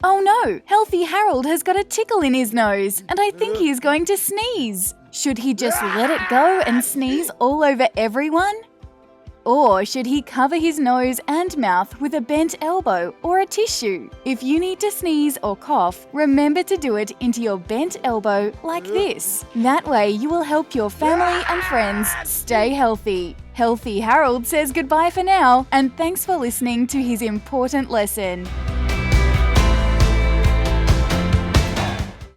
Oh no! Healthy Harold has got a tickle in his nose, and I think he is going to sneeze. Should he just let it go and sneeze all over everyone? Or should he cover his nose and mouth with a bent elbow or a tissue? If you need to sneeze or cough, remember to do it into your bent elbow like this. That way you will help your family and friends stay healthy. Healthy Harold says goodbye for now, and thanks for listening to his important lesson.